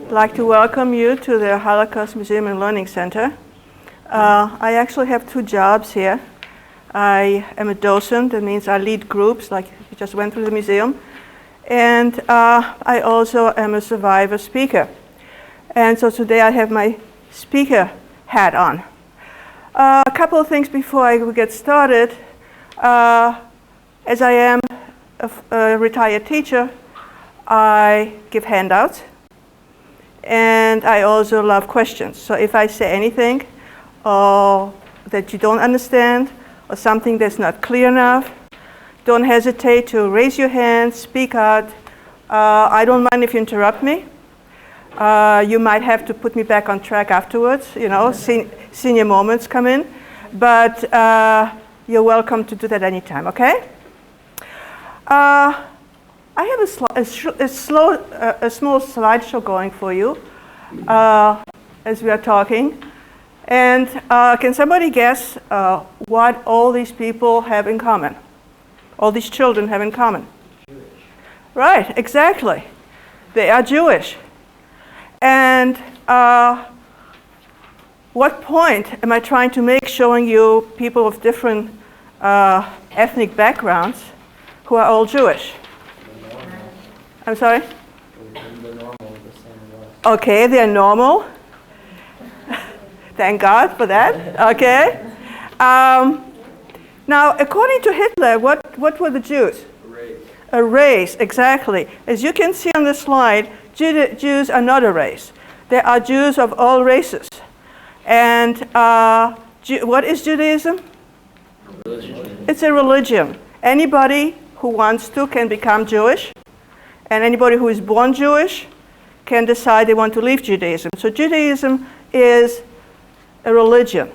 I'd like to welcome you to the Holocaust Museum and Learning Center. I actually have two jobs here. I am a docent, that means I lead groups, like you just went through the museum. And I also am a survivor speaker. And so today I have my speaker hat on. A couple of things before I get started. As I am a retired teacher, I give handouts. And I also love questions. So if I say anything that you don't understand or something that's not clear enough, don't hesitate to raise your hand, speak out. I don't mind if you interrupt me. You might have to put me back on track afterwards, you know, senior moments come in. But you're welcome to do that anytime, okay? I have a small slideshow going for you as we are talking. And can somebody guess what all these people have in common? All these children have in common? Jewish. Right, exactly. They are Jewish. And what point am I trying to make showing you people of different ethnic backgrounds who are all Jewish? I'm sorry? Okay, they're normal. Thank God for that. Okay. Now, according to Hitler, what were the Jews? A race. A race, exactly. As you can see on the slide, Jews are not a race. There are Jews of all races. And what is Judaism? Religion. It's a religion. Anybody who wants to can become Jewish. And anybody who is born Jewish can decide they want to leave Judaism. So Judaism is a religion.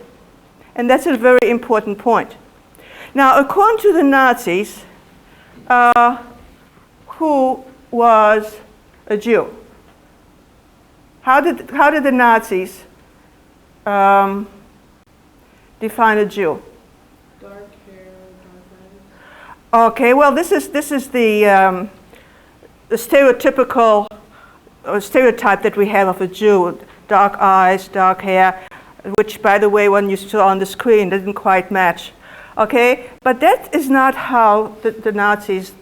And that's a very important point. Now, according to the Nazis, who was a Jew? How did the Nazis define a Jew? Dark hair, dark eyes. Okay, well, this is the stereotypical stereotype that we have of a Jew: dark eyes, dark hair, which, by the way, when you saw on the screen, didn't quite match. Okay, but that is not how the Nazis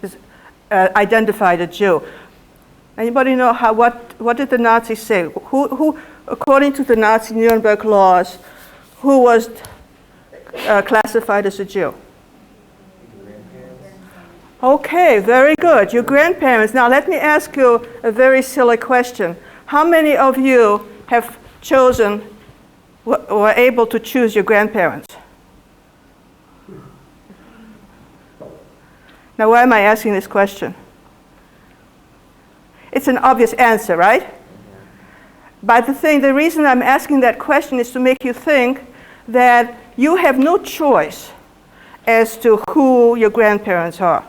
identified a Jew. Anybody know what did the Nazis say? Who, according to the Nazi Nuremberg laws, who was classified as a Jew? Okay, very good. Your grandparents. Now let me ask you a very silly question. How many of you have chosen, were able to choose your grandparents? Now why am I asking this question? It's an obvious answer, right? But the reason I'm asking that question is to make you think that you have no choice as to who your grandparents are.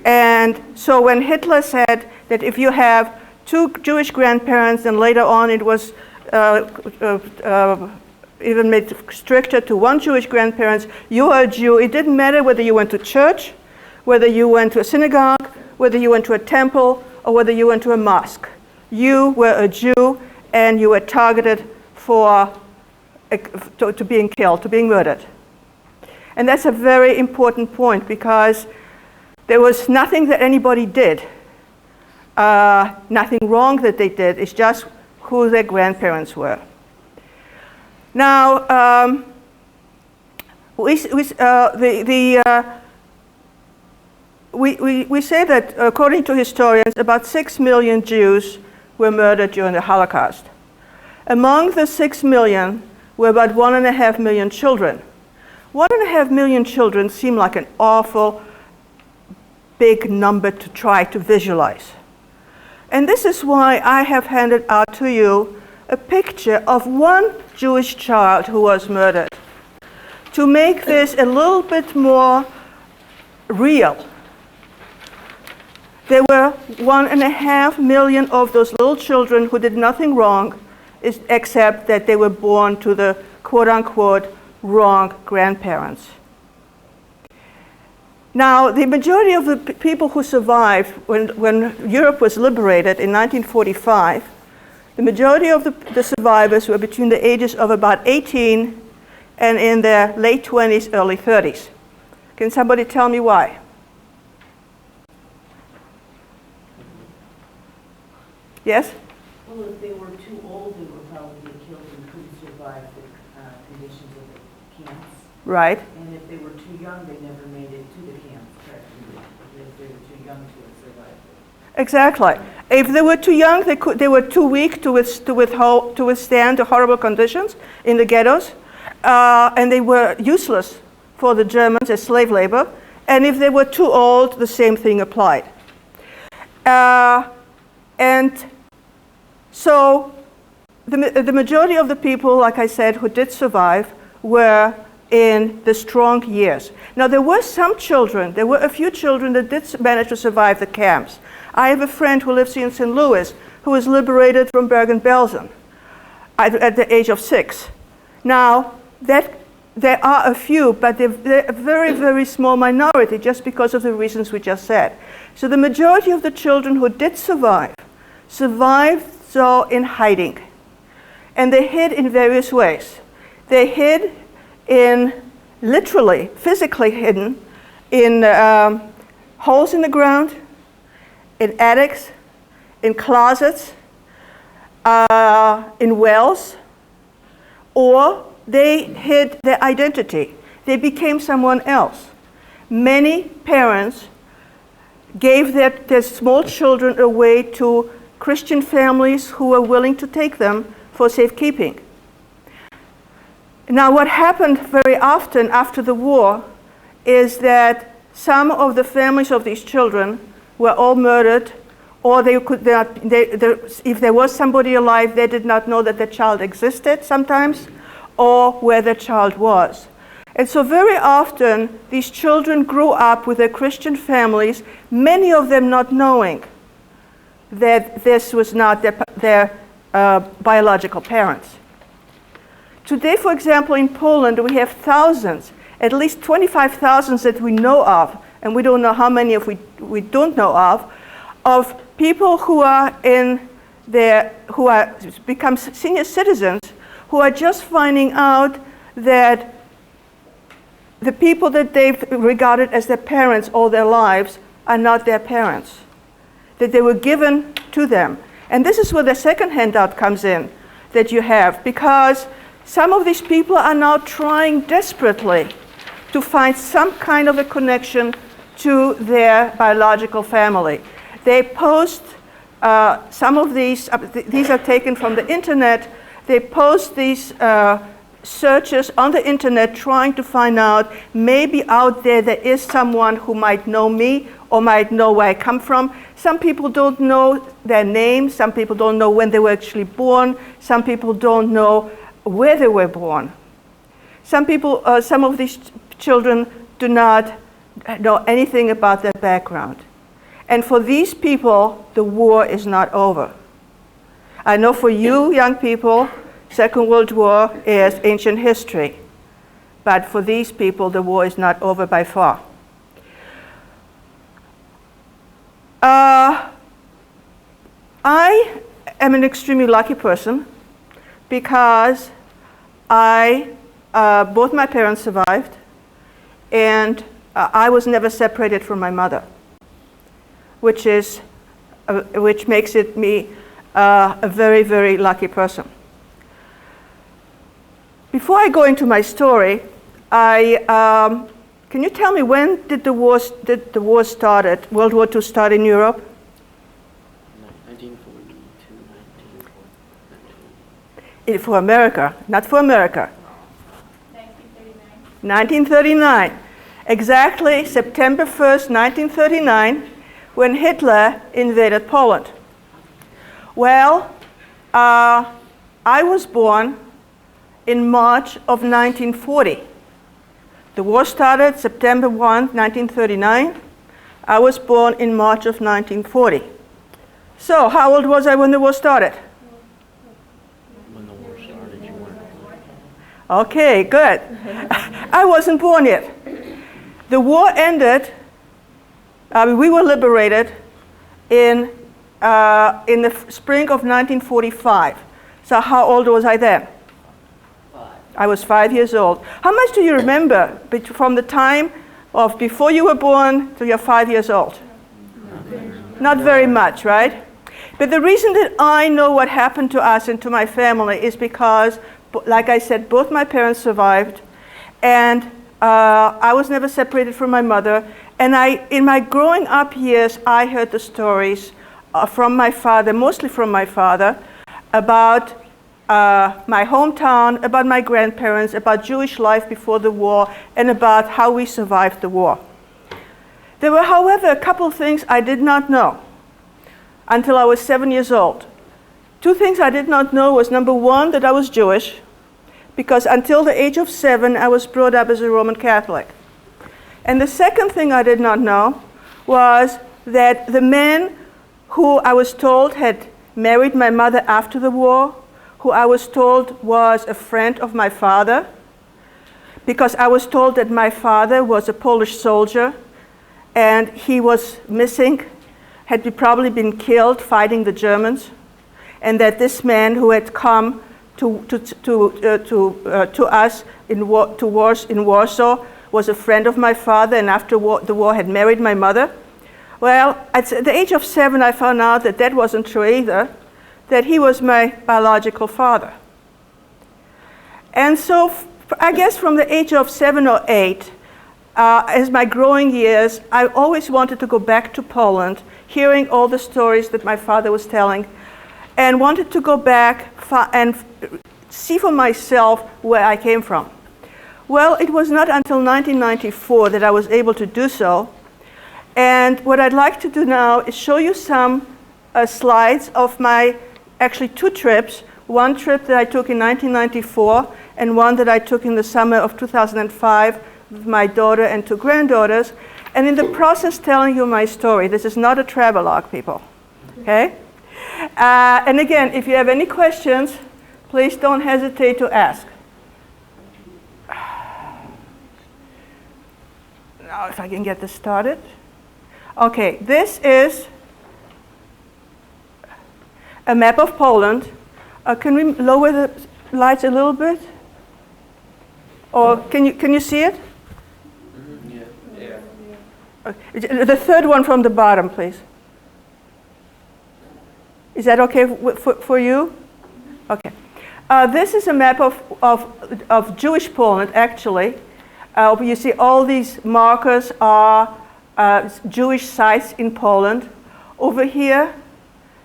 And so when Hitler said that if you have two Jewish grandparents, and later on it was even made stricter to one Jewish grandparent, you are a Jew. It didn't matter whether you went to church, whether you went to a synagogue, whether you went to a temple, or whether you went to a mosque. You were a Jew, and you were targeted to being killed, to being murdered. And that's a very important point, because there was nothing that anybody did, nothing wrong that they did. It's just who their grandparents were. Now, we say that, according to historians, about 6 million Jews were murdered during the Holocaust. Among the 6 million were about 1.5 million children. 1.5 million children seem like an awful big number to try to visualize. And this is why I have handed out to you a picture of one Jewish child who was murdered, to make this a little bit more real. There were 1.5 million of those little children who did nothing wrong, except that they were born to the quote-unquote wrong grandparents. Now, the majority of the people who survived when Europe was liberated in 1945 The majority of the survivors were between the ages of about 18 and in their late 20s, early 30s. Can somebody tell me why? Yes? Well, if they were too old, they would probably get killed and couldn't survive the conditions of the camps. Right. And if they were too young, they never made it to the camps, correct? If they were too young to have survived. Exactly. If they were too young, they were too weak to withstand the horrible conditions in the ghettos, and they were useless for the Germans as slave labor. And if they were too old, the same thing applied. And so the majority of the people, like I said, who did survive were in the strong years. Now, there were some children, there were a few children that did manage to survive the camps. I have a friend who lives in St. Louis who was liberated from Bergen-Belsen at the age of 6. Now, there are a few, but they're a very, very small minority just because of the reasons we just said. So the majority of the children who did survived so in hiding. And they hid in various ways. They hid literally, physically hidden, in holes in the ground, in attics, in closets, in wells, or they hid their identity. They became someone else. Many parents gave their small children away to Christian families who were willing to take them for safekeeping. Now, what happened very often after the war is that some of the families of these children were all murdered, or if there was somebody alive, they did not know that the child existed sometimes, or where the child was. And so very often, these children grew up with their Christian families, many of them not knowing that this was not their biological parents. Today, for example, in Poland, we have thousands, at least 25,000 that we know of, and we don't know how many if we don't know of people who are become senior citizens who are just finding out that the people that they've regarded as their parents all their lives are not their parents, that they were given to them. And this is where the second handout comes in that you have, because some of these people are now trying desperately to find some kind of a connection to their biological family. They post some of these are taken from the internet. They post these searches on the internet trying to find out, maybe out there is someone who might know me or might know where I come from. Some people don't know their name. Some people don't know when they were actually born. Some people don't know where they were born. Some of these children do not know anything about their background. And for these people, the war is not over. I know for you young people, Second World War is ancient history. But for these people, the war is not over by far. I am an extremely lucky person because both my parents survived, and I was never separated from my mother, which makes me a very, very lucky person. Before I go into my story, can you tell me when did the war started? World War II start in Europe? 1942, 1940. For America, not for America. 1939. Exactly September 1st, 1939, when Hitler invaded Poland. Well, I was born in March of 1940. The war started September 1, 1939. I was born in March of 1940. So, how old was I when the war started? When the war started, you weren't born. Okay, good. I wasn't born yet. The war ended, we were liberated in in the spring of 1945. So how old was I then? 5. I was 5 years old. How much do you remember from the time of before you were born to you're 5 years old? Not very much, right? But the reason that I know what happened to us and to my family is because, like I said, both my parents survived, and I was never separated from my mother. And in my growing up years, I heard the stories from my father, mostly from my father, about my hometown, about my grandparents, about Jewish life before the war, and about how we survived the war. There were, however, a couple of things I did not know until I was 7 years old. 2 things I did not know was, number one, that I was Jewish, because until the age of 7, I was brought up as a Roman Catholic. And the second thing I did not know was that the man who I was told had married my mother after the war, who I was told was a friend of my father, because I was told that my father was a Polish soldier and he was missing, had probably been killed fighting the Germans, and that this man who had come to us in Warsaw was a friend of my father, and after the war had married my mother. Well, at the age of 7, I found out that that wasn't true either, that he was my biological father. And so I guess from the age of 7 or 8, as my growing years, I always wanted to go back to Poland, hearing all the stories that my father was telling, and wanted to go back and see for myself where I came from. Well, it was not until 1994 that I was able to do so. And what I'd like to do now is show you some slides of my actually 2 trips. One trip that I took in 1994 and one that I took in the summer of 2005 with my daughter and 2 granddaughters. And in the process telling you my story. This is not a travelogue, people. Okay? And again, if you have any questions, please don't hesitate to ask. Now, if I can get this started. Okay, this is a map of Poland. Can we lower the lights a little bit? Or can you see it? Yeah. Okay. The third one from the bottom, please. Is that okay for you? Okay. This is a map of Jewish Poland, actually. You see all these markers are Jewish sites in Poland. Over here,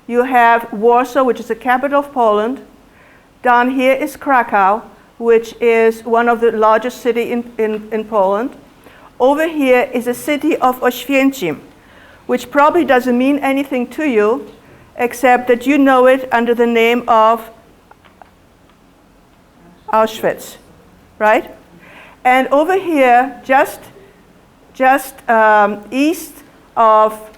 you have Warsaw, which is the capital of Poland. Down here is Krakow, which is one of the largest cities in Poland. Over here is the city of Oświęcim, which probably doesn't mean anything to you, except that you know it under the name of Auschwitz, right? And over here, just east of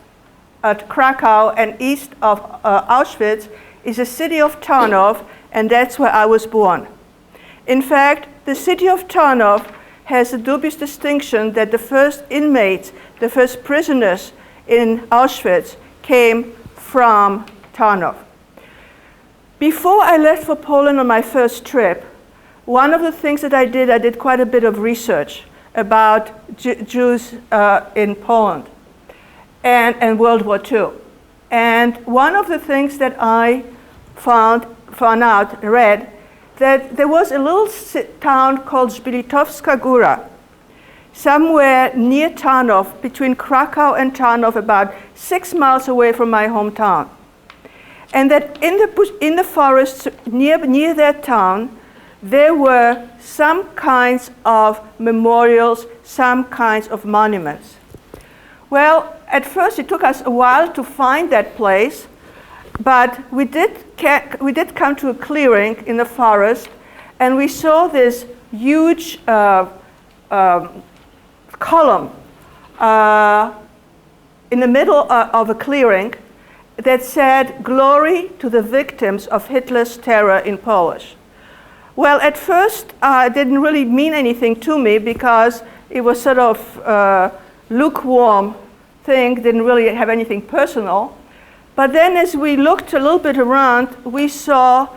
Krakow and east of Auschwitz is the city of Tarnów, and that's where I was born. In fact, the city of Tarnów has the dubious distinction that the first inmates, the first prisoners in Auschwitz came from Tarnów. Before I left for Poland on my first trip, one of the things that I did quite a bit of research about Jews in Poland and World War II. And one of the things that I read, that there was a little town called Zbilitowska Góra, somewhere near Tarnów, between Krakow and Tarnów, about 6 miles away from my hometown. And that in the forests near that town, there were some kinds of memorials, some kinds of monuments. Well, at first it took us a while to find that place, but we did come to a clearing in the forest, and we saw this huge column in the middle of a clearing that said, "Glory to the victims of Hitler's terror," in Polish. Well, at first, it didn't really mean anything to me because it was sort of lukewarm thing, didn't really have anything personal. But then as we looked a little bit around, we saw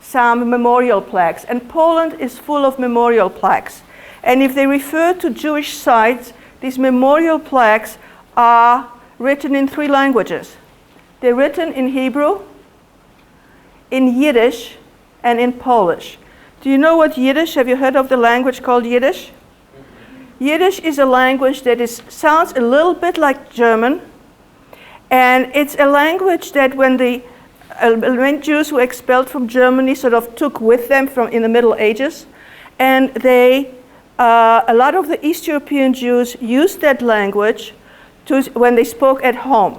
some memorial plaques. And Poland is full of memorial plaques. And if they refer to Jewish sites, these memorial plaques are written in 3 languages. They're written in Hebrew, in Yiddish, and in Polish. Do you know what Yiddish? Have you heard of the language called Yiddish? Yiddish is a language that sounds a little bit like German, and it's a language that when Jews were expelled from Germany sort of took with them from in the Middle Ages, and a lot of the East European Jews used that language when they spoke at home.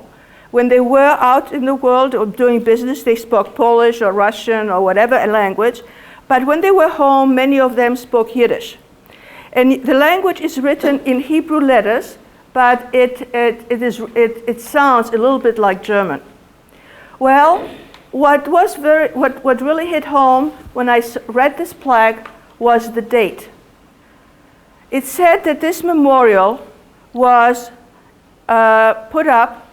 When they were out in the world or doing business, they spoke Polish or Russian or whatever language, but when they were home, many of them spoke Yiddish. And the language is written in Hebrew letters, but it sounds a little bit like German. Well, what really hit home when I read this plaque was the date. It said that this memorial was put up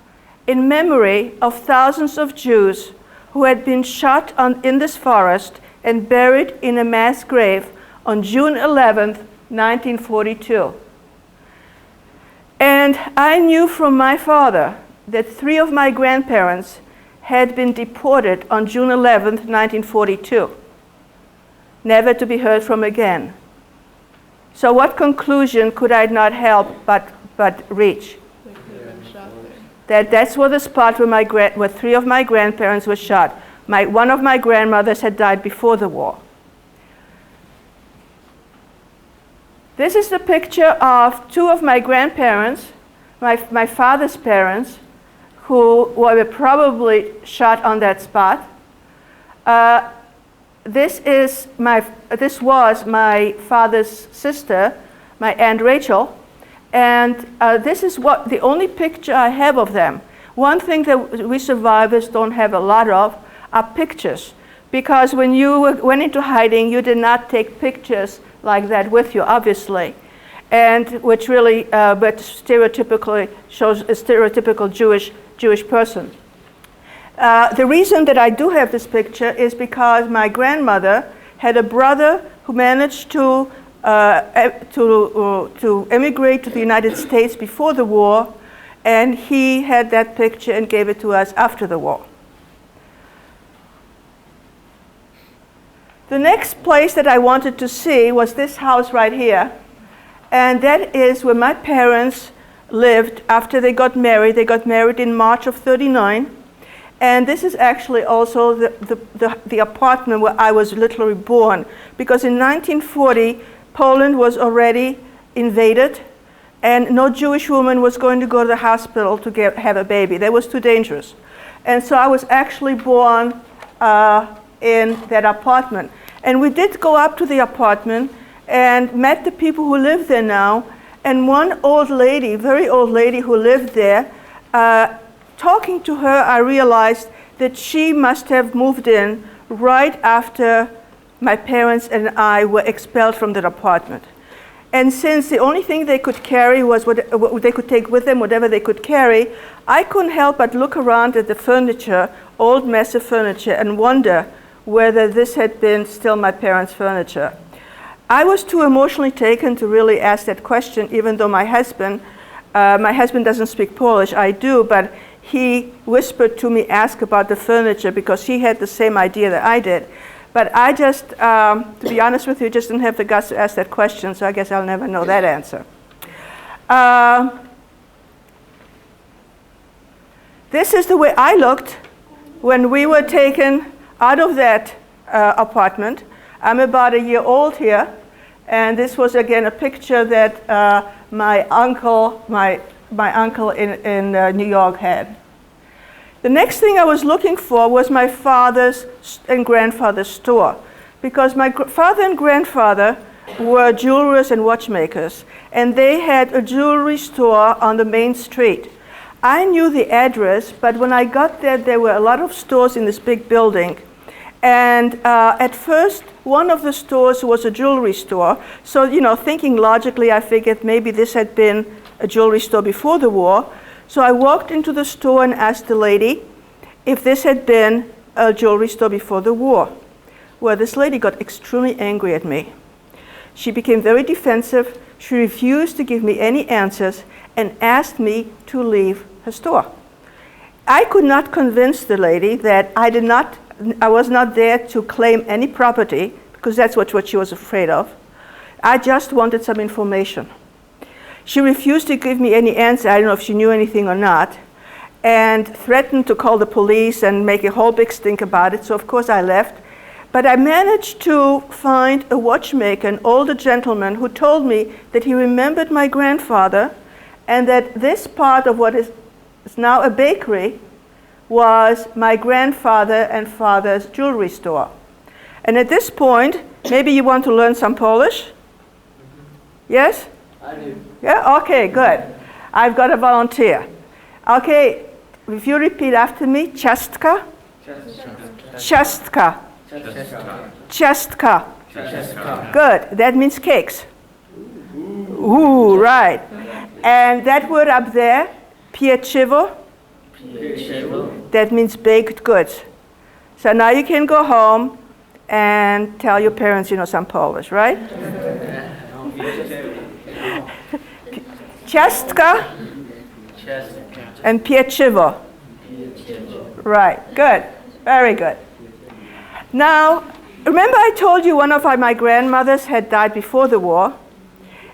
in memory of thousands of Jews who had been shot in this forest and buried in a mass grave on June 11th, 1942. And I knew from my father that 3 of my grandparents had been deported on June 11th, 1942, never to be heard from again. So what conclusion could I not help but reach? They could have been shot there. That's where the spot where 3 of my grandparents were shot. One of my grandmothers had died before the war. This is the picture of 2 of my grandparents, my father's parents, who were probably shot on that spot. This was my father's sister, my Aunt Rachel, and this is the only picture I have of them. One thing that we survivors don't have a lot of are pictures, because when you went into hiding, you did not take pictures like that with you, obviously, and which really, but stereotypically shows a stereotypical Jewish person. The reason that I do have this picture is because my grandmother had a brother who managed to emigrate to the United States before the war, and he had that picture and gave it to us after the war. The next place that I wanted to see was this house right here, and that is where my parents lived after they got married. They got married in March of '39. And this is actually also the apartment where I was literally born, because in 1940, Poland was already invaded, and no Jewish woman was going to go to the hospital to have a baby. That was too dangerous. And so I was actually born in that apartment. And we did go up to the apartment and met the people who live there now. And one old lady, very old lady who lived there, talking to her, I realized that she must have moved in right after my parents and I were expelled from that apartment. And since the only thing they could carry was what they could take with them, whatever they could carry, I couldn't help but look around at the furniture, old mess of furniture, and wonder whether this had been still my parents' furniture. I was too emotionally taken to really ask that question, even though my husband doesn't speak Polish, I do, but he whispered to me, ask about the furniture, because he had the same idea that I did. But I just, to be honest with you, just didn't have the guts to ask that question, so I guess I'll never know that answer. This is the way I looked when we were taken out of that apartment. I'm about a year old here, and this was again a picture that my uncle in New York had. The next thing I was looking for was my father's and grandfather's store, because my father and grandfather were jewelers and watchmakers, and they had a jewelry store on the main street. I knew the address, but when I got there were a lot of stores in this big building. And at first, one of the stores was a jewelry store. So, thinking logically, I figured maybe this had been a jewelry store before the war. So I walked into the store and asked the lady, if this had been a jewelry store before the war. Well, this lady got extremely angry at me. She became very defensive. She refused to give me any answers and asked me to leave her store. I could not convince the lady that I was not there to claim any property, because that's what she was afraid of. I just wanted some information. She refused to give me any answer. I don't know if she knew anything or not, and threatened to call the police and make a whole big stink about it. So of course I left. But I managed to find a watchmaker, an older gentleman, who told me that he remembered my grandfather, and that this part of what is now a bakery was my grandfather and father's jewelry store. And at this point, maybe you want to learn some Polish? Yes? I do. Yeah? Okay, good. I've got a volunteer. Okay, if you repeat after me, ciastka. Ciastka. Ciastka. Good. That means cakes. Ooh, right. And that word up there, pieczywo, that means baked goods. So now you can go home and tell your parents you know some Polish, right? Ciastka and pieczywo. Right, good, very good. Now, remember I told you one of my grandmothers had died before the war,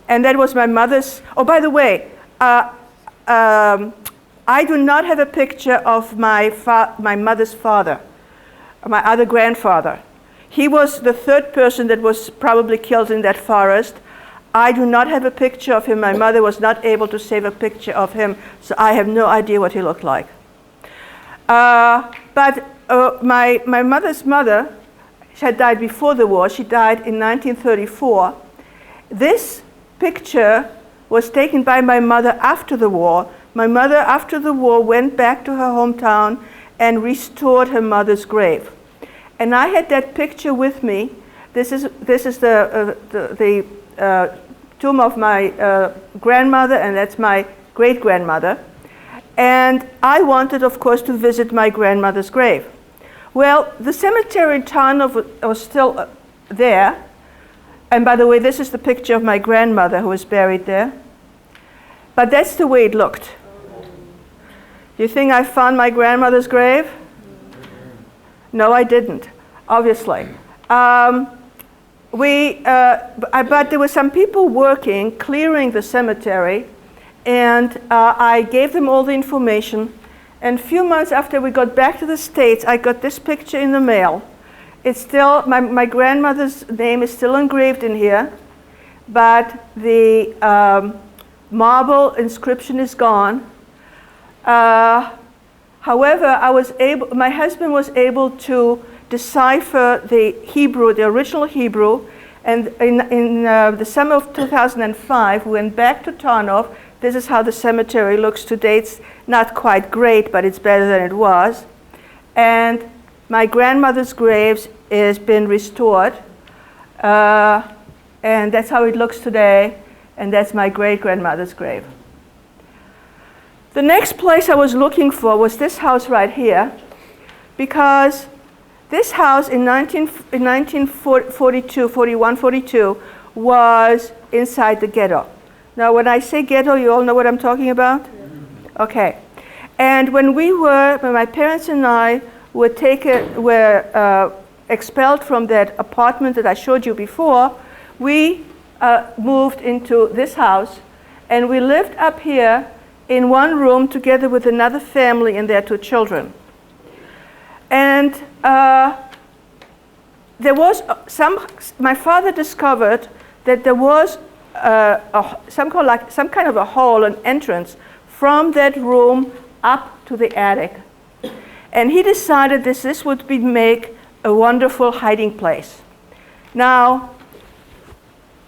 and that was my mother's. Oh, by the way, I do not have a picture of my mother's father, my other grandfather. He was the third person that was probably killed in that forest. I do not have a picture of him. My mother was not able to save a picture of him, so I have no idea what he looked like. But my mother's mother had died before the war. She died in 1934. This picture was taken by my mother after the war. My mother, after the war, went back to her hometown and restored her mother's grave. And I had that picture with me. This is the tomb of my grandmother, and that's my great-grandmother. And I wanted, of course, to visit my grandmother's grave. Well, the cemetery in Tarnów was still there. And by the way, this is the picture of my grandmother who was buried there. But that's the way it looked. You think I found my grandmother's grave? No, I didn't, obviously. But there were some people working, clearing the cemetery, and I gave them all the information. And a few months after we got back to the States, I got this picture in the mail. It's still, my grandmother's name is still engraved in here, but the marble inscription is gone. However, my husband was able to decipher the Hebrew, the original Hebrew, and in the summer of 2005, we went back to Tarnów. This is how the cemetery looks today. It's not quite great, but it's better than it was. And my grandmother's grave has been restored, and that's how it looks today, and that's my great-grandmother's grave. The next place I was looking for was this house right here, because this house in 1941-42 was inside the ghetto. Now, when I say ghetto, you all know what I'm talking about? Okay. And when my parents and I were expelled from that apartment that I showed you before, we moved into this house, and we lived up here in one room together with another family and their 2 children. And my father discovered that there was some kind of a hole, an entrance from that room up to the attic. And he decided this would make a wonderful hiding place. Now,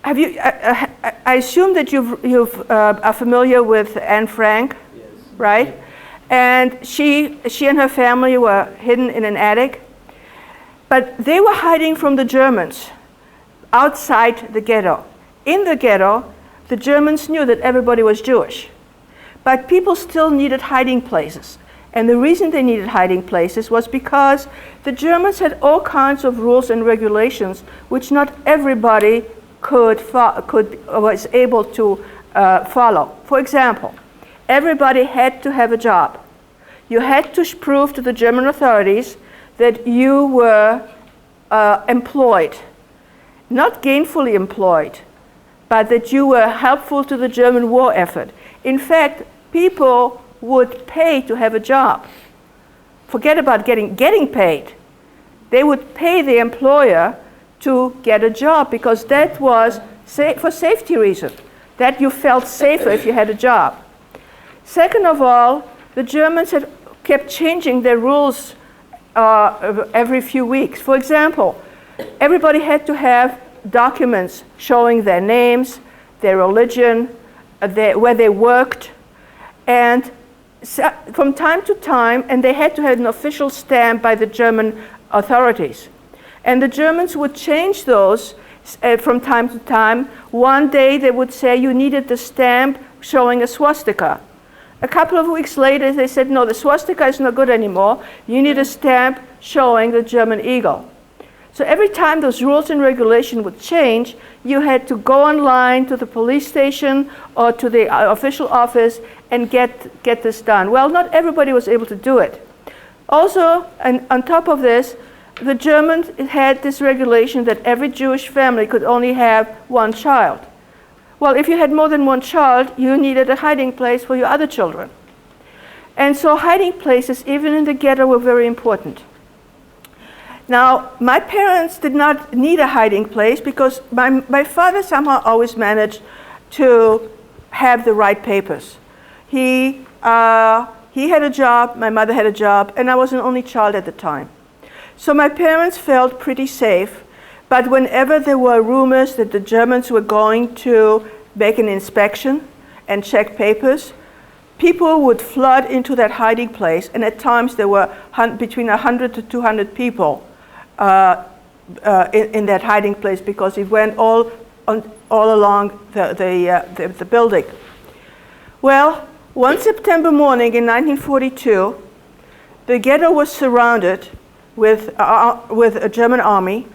I assume that you are familiar with Anne Frank, Yes. right? And she and her family were hidden in an attic, but they were hiding from the Germans outside the ghetto. In the ghetto, the Germans knew that everybody was Jewish, but people still needed hiding places. And the reason they needed hiding places was because the Germans had all kinds of rules and regulations which not everybody was able to follow. For example, everybody had to have a job. You had to prove to the German authorities that you were employed, not gainfully employed, but that you were helpful to the German war effort. In fact, people would pay to have a job. Forget about getting paid. They would pay the employer to get a job because that was for safety reasons, that you felt safer if you had a job. Second of all, the Germans had kept changing their rules every few weeks. For example, everybody had to have documents showing their names, their religion, where they worked, and from time to time, and they had to have an official stamp by the German authorities. And the Germans would change those from time to time. One day they would say you needed the stamp showing a swastika. A couple of weeks later they said, no, the swastika is not good anymore. You need a stamp showing the German eagle. So every time those rules and regulations would change, you had to go online to the police station or to the official office and get this done. Well, not everybody was able to do it. Also, and on top of this, the Germans had this regulation that every Jewish family could only have one child. Well, if you had more than one child, you needed a hiding place for your other children. And so hiding places, even in the ghetto, were very important. Now, my parents did not need a hiding place because my father somehow always managed to have the right papers. He had a job, my mother had a job, and I was an only child at the time. So my parents felt pretty safe, but whenever there were rumors that the Germans were going to make an inspection and check papers, people would flood into that hiding place, and at times there were between 100 to 200 people in that hiding place because it went all along the building. Well, one September morning in 1942, the ghetto was surrounded with a German army,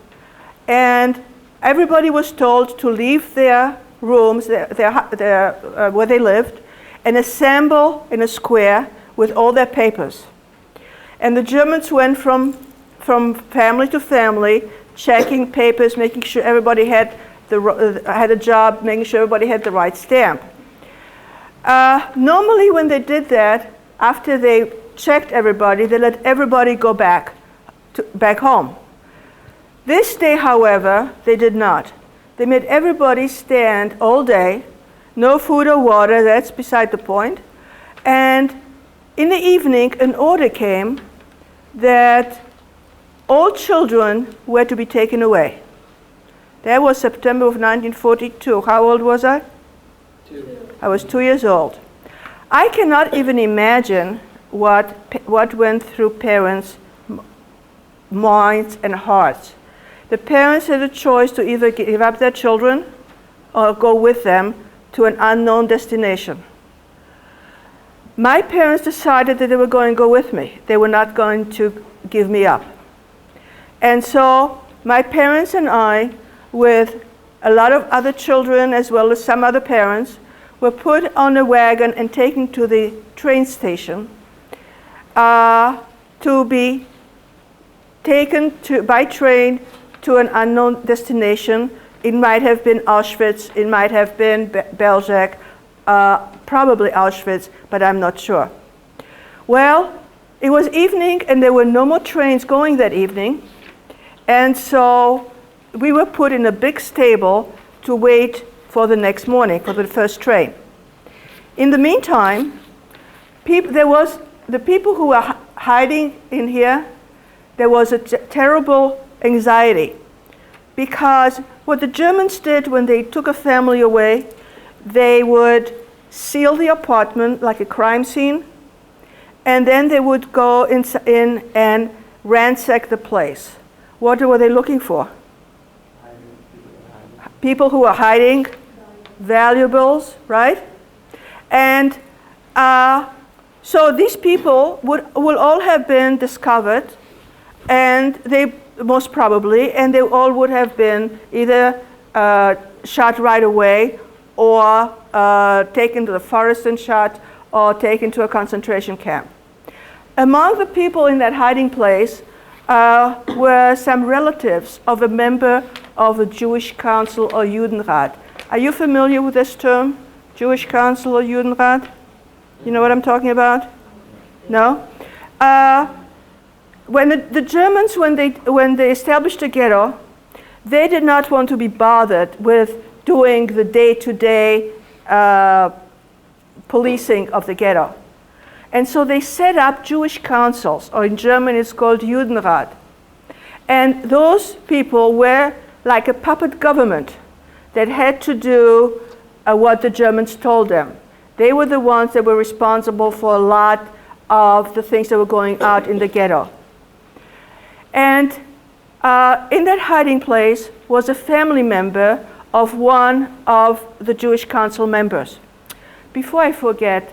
and everybody was told to leave their rooms, where they lived, and assemble in a square with all their papers. And the Germans went from family to family, checking papers, making sure everybody had a job, making sure everybody had the right stamp. Normally when they did that, after they checked everybody, they let everybody go back home. This day, however, they did not. They made everybody stand all day, no food or water, that's beside the point. And in the evening, an order came that all children were to be taken away. That was September of 1942. How old was I? 2. I was 2 years old. I cannot even imagine what went through parents' minds and hearts. The parents had a choice to either give up their children or go with them to an unknown destination. My parents decided that they were going to go with me. They were not going to give me up. And so my parents and I, with a lot of other children as well as some other parents, were put on a wagon and taken to the train station to be taken by train to an unknown destination. It might have been Auschwitz, it might have been Belzec, probably Auschwitz, but I'm not sure. Well, it was evening and there were no more trains going that evening, and so we were put in a big stable to wait for the next morning, for the first train. In the meantime, the people who were hiding in here, there was a terrible anxiety, because what the Germans did when they took a family away, they would seal the apartment like a crime scene, and then they would go in and ransack the place. What were they looking for? People who were hiding valuables, right? And So these people will all have been discovered, and they most probably, and they all would have been either shot right away, or taken to the forest and shot, or taken to a concentration camp. Among the people in that hiding place were some relatives of a member of the Jewish Council or Judenrat. Are you familiar with this term, Jewish Council or Judenrat? You know what I'm talking about? No? When the Germans, when they established the ghetto, they did not want to be bothered with doing the day-to-day policing of the ghetto. And so they set up Jewish councils, or in German it's called Judenrat. And those people were like a puppet government that had to do what the Germans told them. They were the ones that were responsible for a lot of the things that were going out in the ghetto. And in that hiding place was a family member of one of the Jewish council members. Before I forget,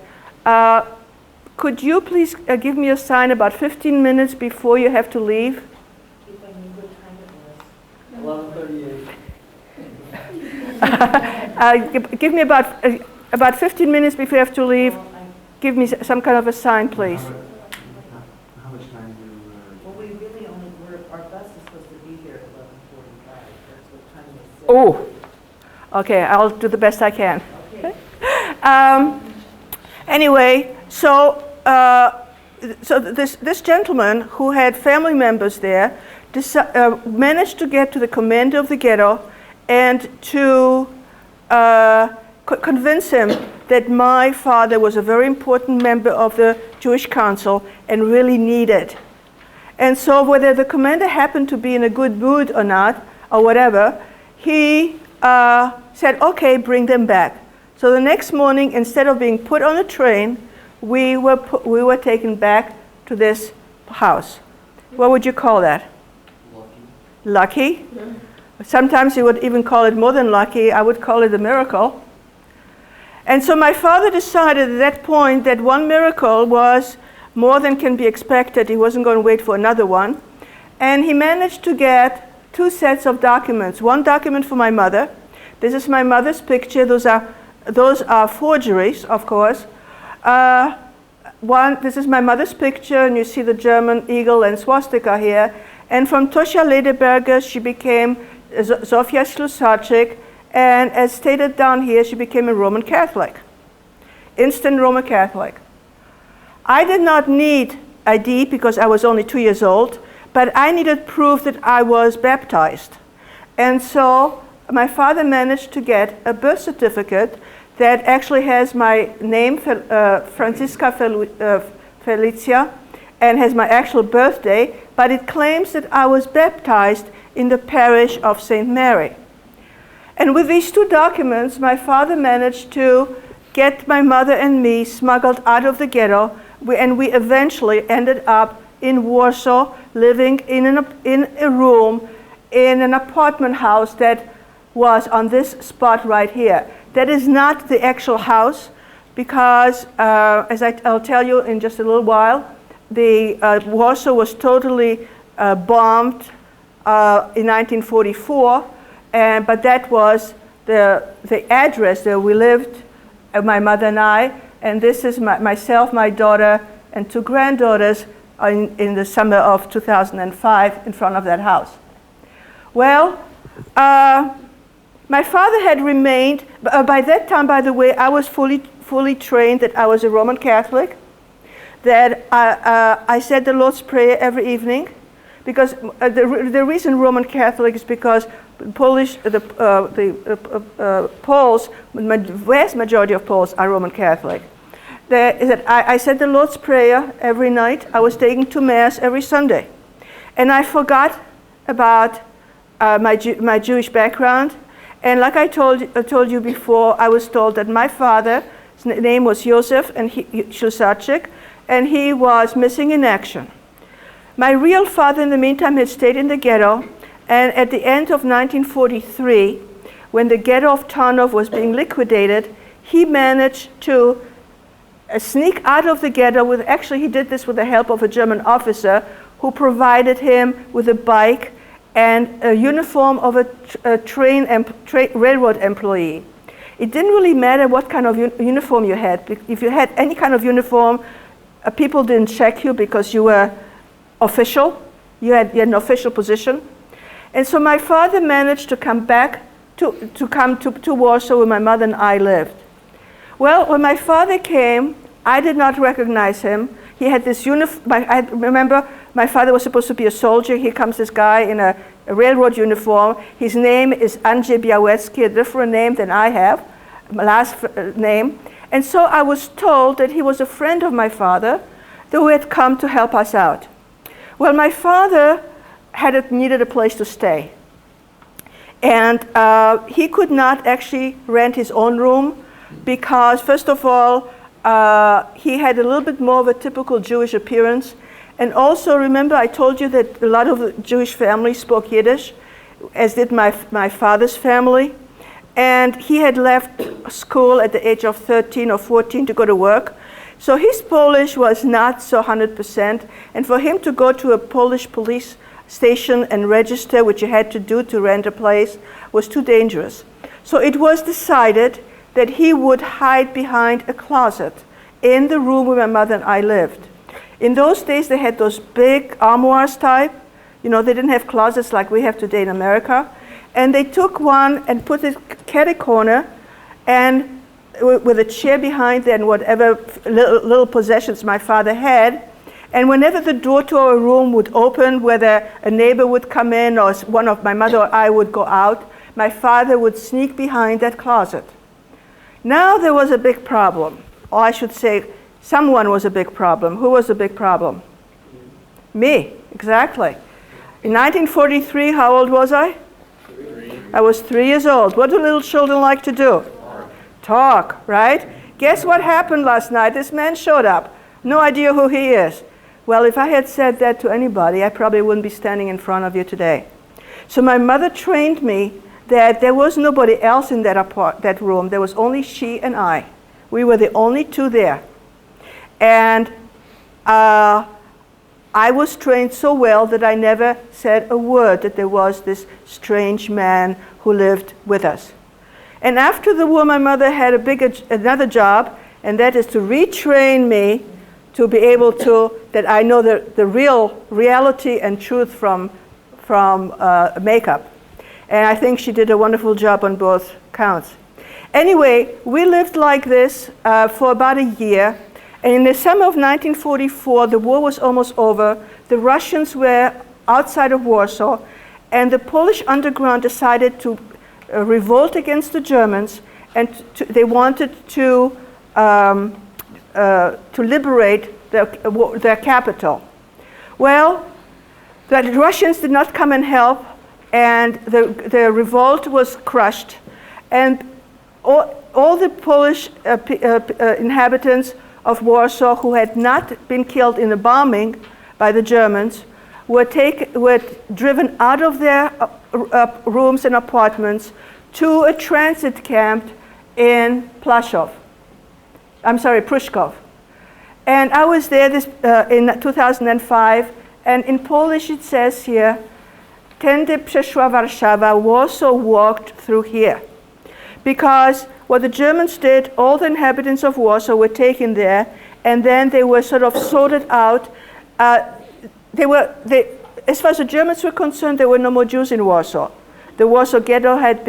could you please give me a sign about 15 minutes before you have to leave? If I knew what time it was. 11:38. Give me about 15 minutes before you have to leave. Give me some kind of a sign, please. How much time do Well, we really only, our bus is supposed to be here at 11:45. That's what time they said. Oh, okay, I'll do the best I can. Okay. Anyway, so this gentleman who had family members there managed to get to the commander of the ghetto and to convince him that my father was a very important member of the Jewish Council and really needed. And so whether the commander happened to be in a good mood or not, or whatever, he said, okay, bring them back. So the next morning, instead of being put on a train, we were taken back to this house. What would you call that? Lucky? Yeah. Sometimes you would even call it more than lucky. I would call it a miracle. And so my father decided at that point that one miracle was more than can be expected. He wasn't going to wait for another one. And he managed to get 2 sets of documents. One document for my mother. This is my mother's picture. Those are forgeries, of course. This is my mother's picture, and you see the German eagle and swastika here. And from Toscha Lederberger, she became Zofia Schlusarczyk, and as stated down here, she became a Roman Catholic, instant Roman Catholic. I did not need ID because I was only 2 years old, but I needed proof that I was baptized. And so my father managed to get a birth certificate that actually has my name, Francisca Felicia, and has my actual birthday, but it claims that I was baptized in the parish of St. Mary. And with these 2 documents, my father managed to get my mother and me smuggled out of the ghetto, and we eventually ended up in Warsaw, living in a room in an apartment house that was on this spot right here. That is not the actual house because, as I'll tell you in just a little while, the Warsaw was totally bombed in 1944, but that was the address that we lived, my mother and I, and this is myself, my daughter, and 2 granddaughters in the summer of 2005 in front of that house. Well, my father had remained, by that time, by the way, I was fully trained that I was a Roman Catholic, that I said the Lord's Prayer every evening, because the reason Roman Catholic is because Poles, the vast majority of Poles are Roman Catholic. I said the Lord's Prayer every night. I was taking to Mass every Sunday. And I forgot about my Jewish background. And like I told you before, I was told that my father's name was Josef and Schlusarczyk, and he was missing in action. My real father, in the meantime, had stayed in the ghetto, and at the end of 1943, when the ghetto of Tarnów was being liquidated, he managed to sneak out of the ghetto with, actually he did this with the help of a German officer who provided him with a bike and a uniform of a railroad employee. It didn't really matter what kind of uniform you had. If you had any kind of uniform, people didn't check you because you were official. You had an official position. And so my father managed to come back to Warsaw where my mother and I lived. Well, when my father came, I did not recognize him. He had this uniform. I remember my father was supposed to be a soldier. Here comes this guy in a railroad uniform. His name is Andrzej Białecki, a different name than I have, my last name. And so I was told that he was a friend of my father who had come to help us out. Well, my father needed a place to stay. And he could not actually rent his own room because, first of all, he had a little bit more of a typical Jewish appearance. And also, remember, I told you that a lot of the Jewish families spoke Yiddish, as did my father's family. And he had left school at the age of 13 or 14 to go to work. So his Polish was not so 100%. And for him to go to a Polish police station and register, which you had to do to rent a place, was too dangerous. So it was decided that he would hide behind a closet in the room where my mother and I lived. In those days, they had those big armoires type. You know, they didn't have closets like we have today in America. And they took one and put it catty corner, and with a chair behind it and whatever little possessions my father had. And whenever the door to our room would open, whether a neighbor would come in or one of my mother or I would go out, my father would sneak behind that closet. Now there was a big problem, or I should say, someone was a big problem. Who was a big problem? Me, exactly. In 1943, how old was I? 3. I was 3 years old. What do little children like to do? Talk, right? Guess what happened last night? This man showed up. No idea who he is. Well, if I had said that to anybody, I probably wouldn't be standing in front of you today. So my mother trained me that there was nobody else in that room. There was only she and I. We were the only two there. And I was trained so well that I never said a word that there was this strange man who lived with us. And after the war, my mother had another job, and that is to retrain me to be able to, that I know the reality and truth from makeup. And I think she did a wonderful job on both counts. Anyway, we lived like this for about a year. And in the summer of 1944, the war was almost over. The Russians were outside of Warsaw, and the Polish underground decided to revolt against the Germans, and they wanted to liberate their capital. Well, the Russians did not come and help, and the revolt was crushed, and all the Polish inhabitants of Warsaw who had not been killed in the bombing by the Germans were driven out of their rooms and apartments to a transit camp in Pruszków. And I was there in 2005, and in Polish it says here, Tędy przeszła Warszawa, Warsaw walked through here. Because what the Germans did, all the inhabitants of Warsaw were taken there, and then they were sort of sorted out. As far as the Germans were concerned, there were no more Jews in Warsaw. The Warsaw Ghetto had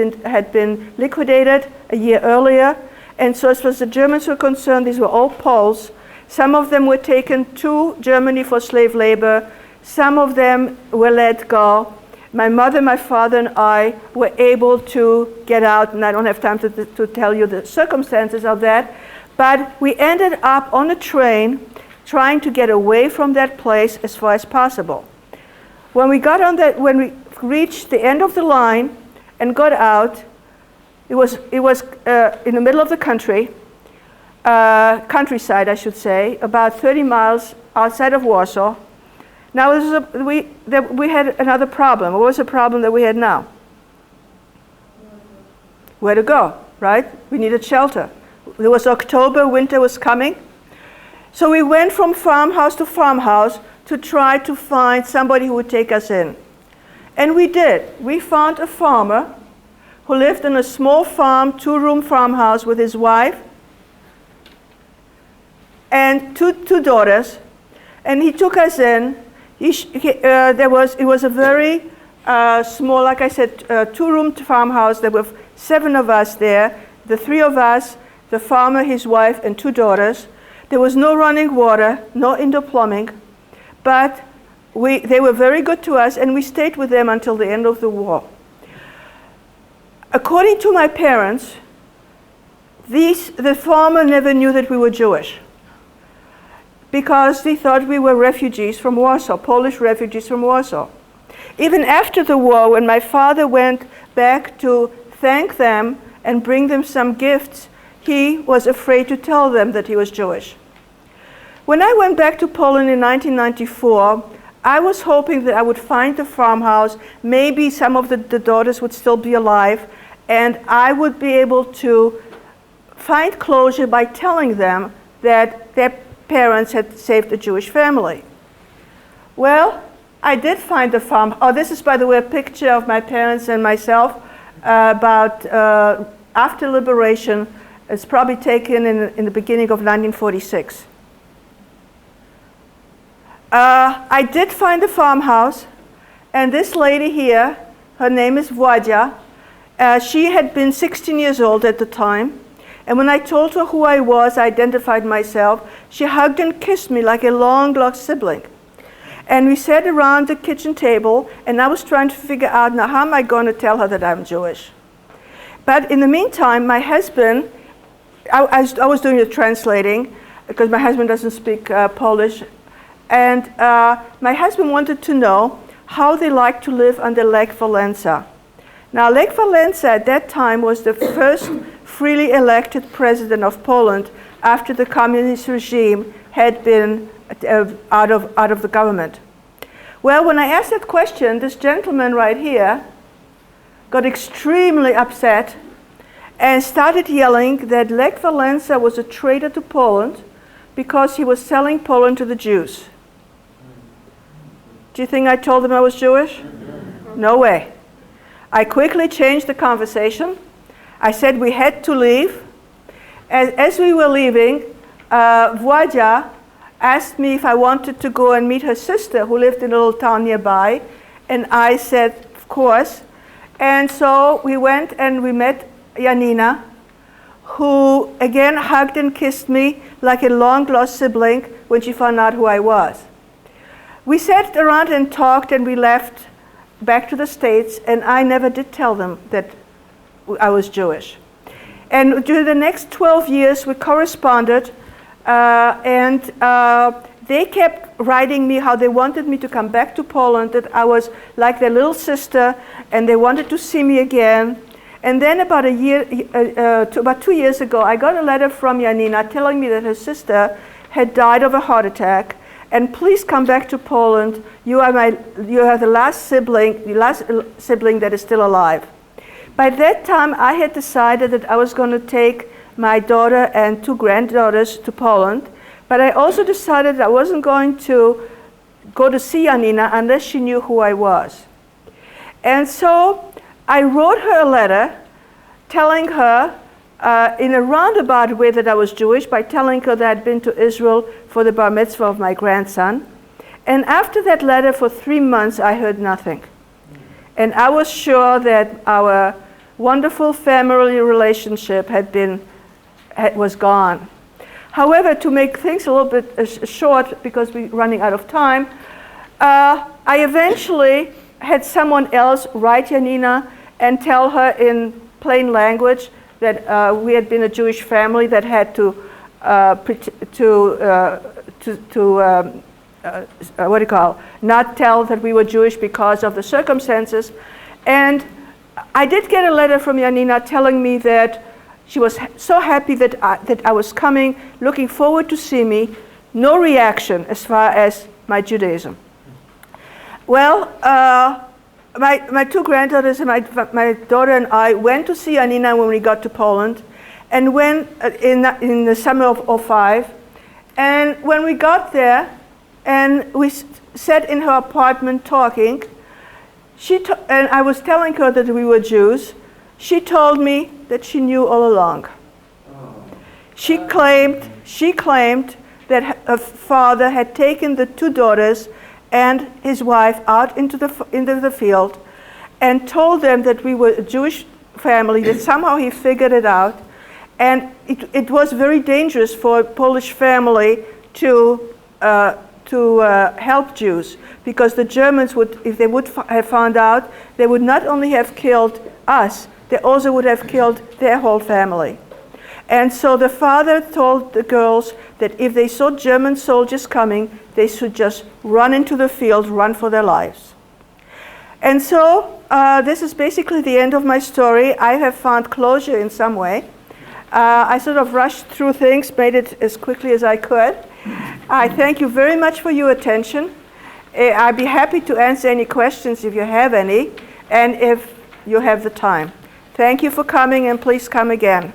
been liquidated a year earlier, and so as far as the Germans were concerned, these were all Poles. Some of them were taken to Germany for slave labor. Some of them were let go. My mother, my father, and I were able to get out, and I don't have time to tell you the circumstances of that, but we ended up on a train trying to get away from that place as far as possible. When we reached the end of the line and got out, it was in the middle of the countryside, I should say, about 30 miles outside of Warsaw. Now, we had another problem. What was the problem that we had now? Where to go, right? We needed shelter. It was October, winter was coming. So we went from farmhouse to farmhouse to try to find somebody who would take us in. And we did. We found a farmer who lived in a small farm, 2-room farmhouse with his wife and two daughters. And he took us in. It was a very small, like I said, 2-room farmhouse. There were 7 of us there, the 3 of us, the farmer, his wife, and 2 daughters. There was no running water, no indoor plumbing, but they were very good to us, and we stayed with them until the end of the war. According to my parents, the farmer never knew that we were Jewish, because they thought we were refugees from Warsaw, Polish refugees from Warsaw. Even after the war, when my father went back to thank them and bring them some gifts, he was afraid to tell them that he was Jewish. When I went back to Poland in 1994, I was hoping that I would find the farmhouse, maybe some of the daughters would still be alive, and I would be able to find closure by telling them that their parents had saved a Jewish family. Well, I did find the farm. Oh, this is, by the way, a picture of my parents and myself about after liberation. It's probably taken in the beginning of 1946. I did find a farmhouse, and this lady here, her name is Wadzia. She had been 16 years old at the time, and when I told her who I was, I identified myself, she hugged and kissed me like a long-lost sibling. And we sat around the kitchen table, and I was trying to figure out, now how am I going to tell her that I'm Jewish? But in the meantime, my husband, I was doing the translating, because my husband doesn't speak Polish, and my husband wanted to know how they like to live under Lech Walesa. Now, Lech Walesa at that time was the first freely elected president of Poland after the communist regime had been out of the government. Well, when I asked that question, this gentleman right here got extremely upset and started yelling that Lech Walesa was a traitor to Poland because he was selling Poland to the Jews. Do you think I told him I was Jewish? No way. I quickly changed the conversation. I said we had to leave. As we were leaving, Wadzia asked me if I wanted to go and meet her sister who lived in a little town nearby, and I said, of course. And so we went and we met Janina, who again hugged and kissed me like a long-lost sibling when she found out who I was. We sat around and talked, and we left back to the States, and I never did tell them that I was Jewish. And during the next 12 years, we corresponded, and they kept writing me how they wanted me to come back to Poland, that I was like their little sister, and they wanted to see me again. And then about 2 years ago, I got a letter from Janina telling me that her sister had died of a heart attack, and please come back to Poland. You are the last sibling that is still alive. By that time, I had decided that I was going to take my daughter and 2 granddaughters to Poland, but I also decided that I wasn't going to go to see Janina unless she knew who I was. And so I wrote her a letter telling her in a roundabout way that I was Jewish, by telling her that I'd been to Israel for the bar mitzvah of my grandson. And after that letter, for 3 months, I heard nothing. And I was sure that our wonderful family relationship was gone. However, to make things a little bit short, because we're running out of time, I eventually had someone else write Janina and tell her in plain language that we had been a Jewish family that had to not tell that we were Jewish because of the circumstances. And I did get a letter from Janina telling me that she was so happy that I was coming, looking forward to see me. No reaction as far as my Judaism. Well, my 2 granddaughters and my daughter and I went to see Janina when we got to Poland. And when in the summer of 2005, And when we got there, and we sat in her apartment talking, and I was telling her that we were Jews, she told me that she knew all along. She claimed that her father had taken the two daughters and his wife out into the field and told them that we were a Jewish family, that somehow he figured it out. And it was very dangerous for a Polish family to help Jews, because the Germans would, if they would have found out, they would not only have killed us, they also would have killed their whole family. And so the father told the girls that if they saw German soldiers coming, they should just run into the field, run for their lives. And so this is basically the end of my story. I have found closure in some way. I sort of rushed through things, made it as quickly as I could. I thank you very much for your attention. I'd be happy to answer any questions if you have any, and if you have the time. Thank you for coming, and please come again.